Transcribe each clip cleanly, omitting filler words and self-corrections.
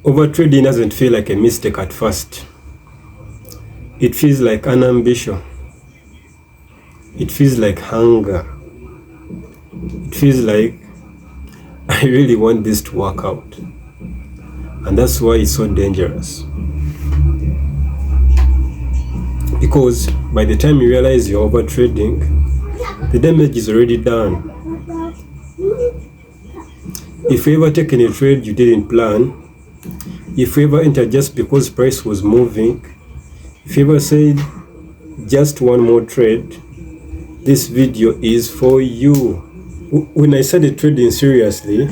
Overtrading doesn't feel like a mistake at first. It feels like an ambition. It feels like hunger. It feels like I really want this to work out. And that's why it's so dangerous. Because by the time you realize you're overtrading, the damage is already done. If you ever take any trade you didn't plan, if you ever entered just because price was moving, if you ever said just one more trade, this video is for you. When I started trading seriously,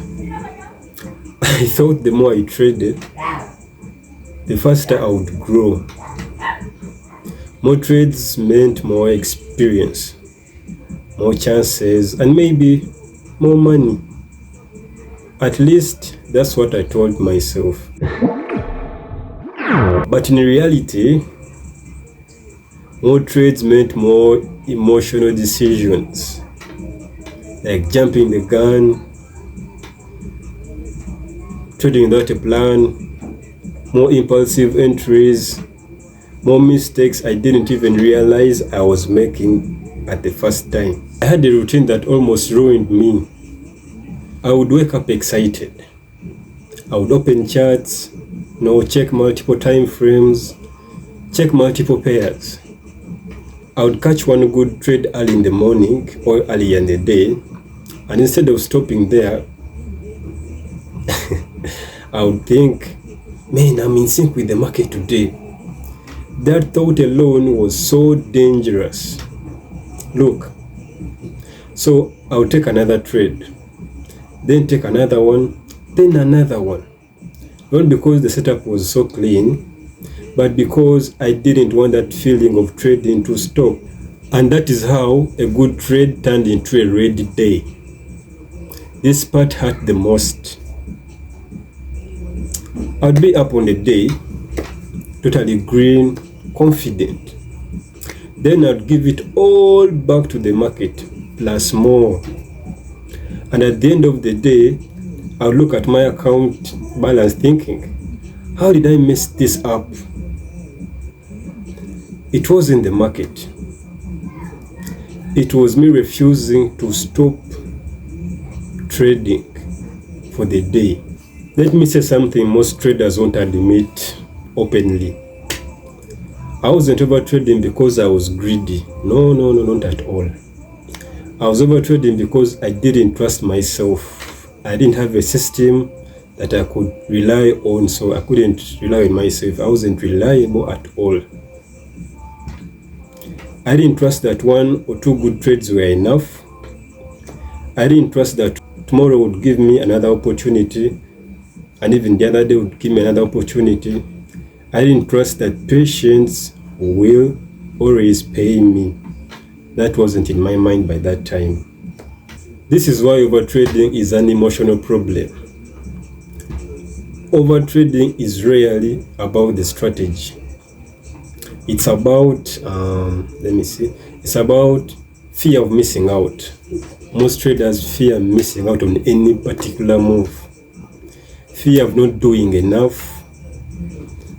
I thought the more I traded, the faster I would grow. More trades meant more experience, more chances, and maybe more money. At least that's what I told myself. But in reality, more trades meant more emotional decisions, like jumping the gun, trading without a plan, more impulsive entries, more mistakes I didn't even realize I was making at the first time. I had a routine that almost ruined me. I would wake up excited. I would open charts, check multiple time frames, check multiple pairs. I would catch one good trade early in the morning or early in the day, and instead of stopping there, I would think, man, I'm in sync with the market today. That thought alone was so dangerous. Look, so I would take another trade, then take another one, then another one. Not because the setup was so clean, but because I didn't want that feeling of trading to stop. And that is how a good trade turned into a red day. This part hurt the most. I'd be up on the day, totally green, confident. Then I'd give it all back to the market, plus more. And at the end of the day, I'll look at my account balance thinking, how did I mess this up? It wasn't the market. It was me refusing to stop trading for the day. Let me say something most traders won't admit openly. I wasn't overtrading because I was greedy. No, not at all. I was overtrading because I didn't trust myself. I didn't have a system that I could rely on, so I couldn't rely on myself. I wasn't reliable at all. I didn't trust that one or two good trades were enough. I didn't trust that tomorrow would give me another opportunity, and even the other day would give me another opportunity. I didn't trust that patience will always pay me. That wasn't in my mind by that time. This is why overtrading is an emotional problem. Overtrading is rarely about the strategy. It's about, it's about fear of missing out. Most traders fear missing out on any particular move. Fear of not doing enough.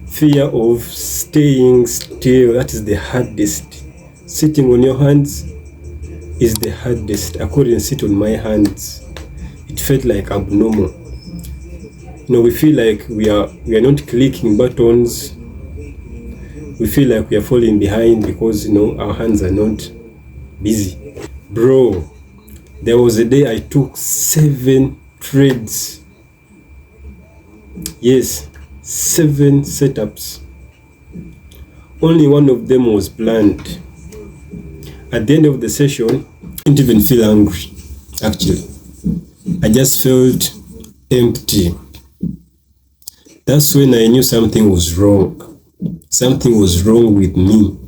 Fear of staying still. That is the hardest. Sitting on your hands is the hardest. I couldn't sit on my hands. It felt like abnormal. We feel like we are not clicking buttons. We feel like we are falling behind because our hands are not busy. Bro, there was a day I took 7 trades. Yes, 7 setups. Only one of them was planned. At the end of the session, I didn't even feel angry, actually. I just felt empty. That's when I knew something was wrong. Something was wrong with me.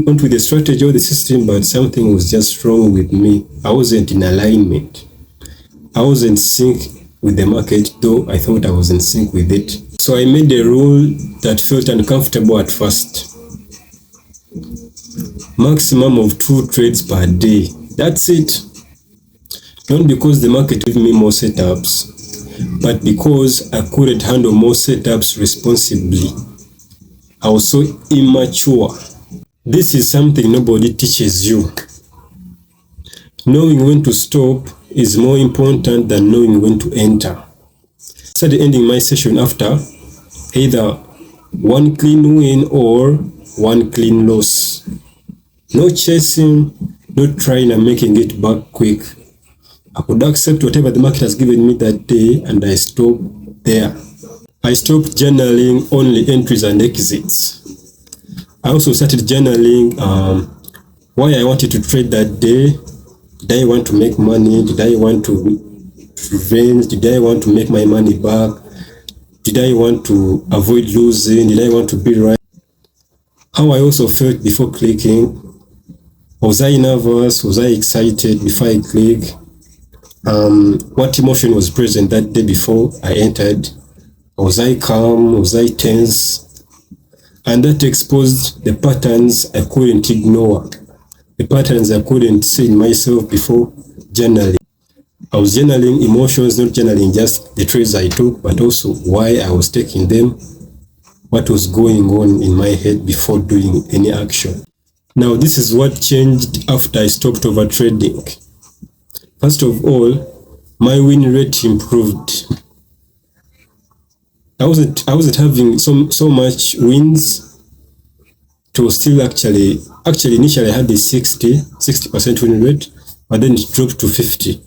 Not with the strategy or the system, but something was just wrong with me. I wasn't in alignment. I wasn't in sync with the market, though I thought I was in sync with it. So I made a rule that felt uncomfortable at first. Maximum of 2 trades per day. That's it. Not because the market gave me more setups, but because I couldn't handle more setups responsibly, I was so immature. This is something nobody teaches you. Knowing when to stop is more important than knowing when to enter. Started ending my session after either one clean win or one clean loss. No chasing, no trying and making it back quick. I could accept whatever the market has given me that day and I stopped there. I stopped journaling only entries and exits. I also started journaling why I wanted to trade that day. Did I want to make money? Did I want to revenge? Did I want to make my money back? Did I want to avoid losing? Did I want to be right? How I also felt before clicking. Was I nervous? Was I excited before I click? What emotion was present that day before I entered? Was I calm? Was I tense? And that exposed the patterns I couldn't ignore. The patterns I couldn't see in myself before journaling. I was journaling emotions, not journaling just the trades I took, but also why I was taking them, what was going on in my head before doing any action. Now, this is what changed after I stopped overtrading. First of all, my win rate improved. I wasn't having so much wins. It was still actually initially I had the 60% win rate, but then it dropped to 50.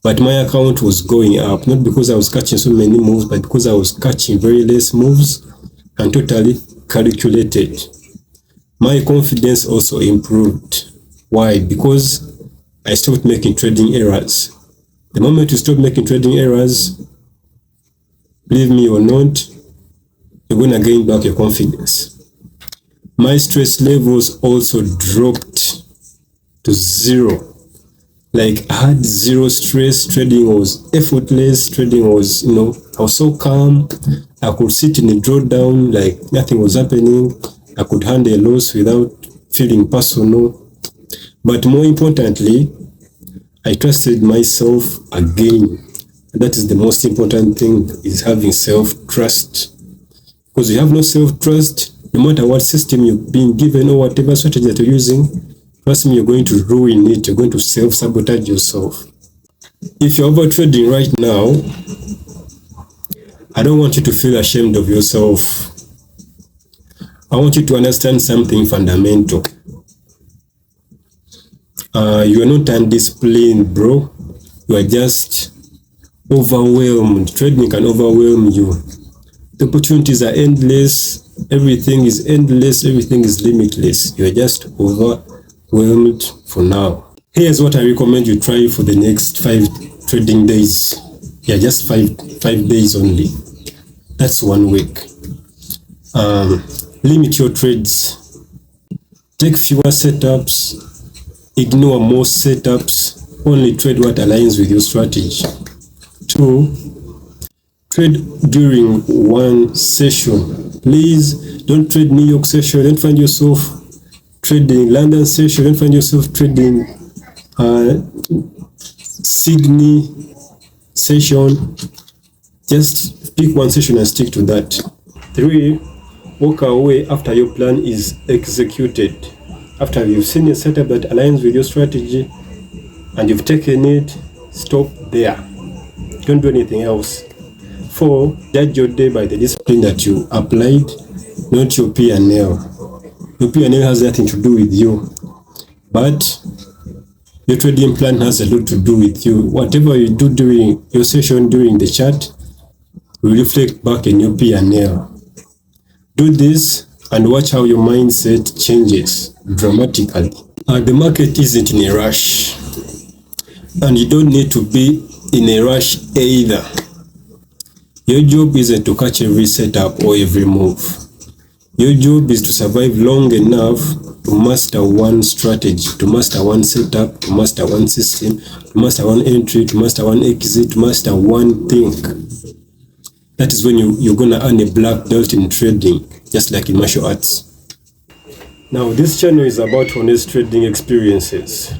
But my account was going up, not because I was catching so many moves, but because I was catching very less moves and totally calculated. My confidence also improved. Why? Because I stopped making trading errors. The moment you stop making trading errors, believe me or not, you're going to gain back your confidence. My stress levels also dropped to zero. Like I had zero stress. Trading was effortless. Trading was, I was so calm. I could sit in a drawdown like nothing was happening. I could handle a loss without feeling personal. But more importantly, I trusted myself again. That is the most important thing, is having self-trust. Because you have no self-trust, no matter what system you've been given or whatever strategy that you're using, trust me, you're going to ruin it. You're going to self-sabotage yourself. If you're overtrading right now, I don't want you to feel ashamed of yourself. I want you to understand something fundamental. You are not undisciplined, bro. You are just overwhelmed. Trading can overwhelm you. The opportunities are endless. Everything is endless. Everything is limitless. You are just overwhelmed for now. Here's what I recommend you try for the next 5 trading days. Yeah, just 5 days only. That's 1 week. Limit your trades. Take fewer setups. Ignore most setups. Only trade what aligns with your strategy. 2, trade during one session. Please don't trade New York session. Don't find yourself trading London session. Don't find yourself trading Sydney session. Just pick one session and stick to that. 3, walk away after your plan is executed. After you've seen a setup that aligns with your strategy and you've taken it, stop there. Don't do anything else. 4, judge your day by the discipline that you applied, not your P&L. Your P&L has nothing to do with you, but your trading plan has a lot to do with you. Whatever you do during your session, during the chart, will reflect back in your P&L. Do this and watch how your mindset changes dramatically. The market isn't in a rush, and you don't need to be in a rush either. Your job isn't to catch every setup or every move. Your job is to survive long enough to master one strategy, to master one setup, to master one system, to master one entry, to master one exit, to master one thing. That is when you're going to earn a black belt in trading, just like in martial arts. Now, this channel is about honest trading experiences.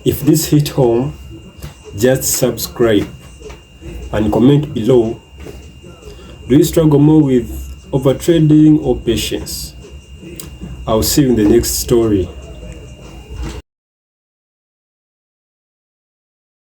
If this hit home, just subscribe and comment below. Do you struggle more with overtrading or patience? I'll see you in the next story.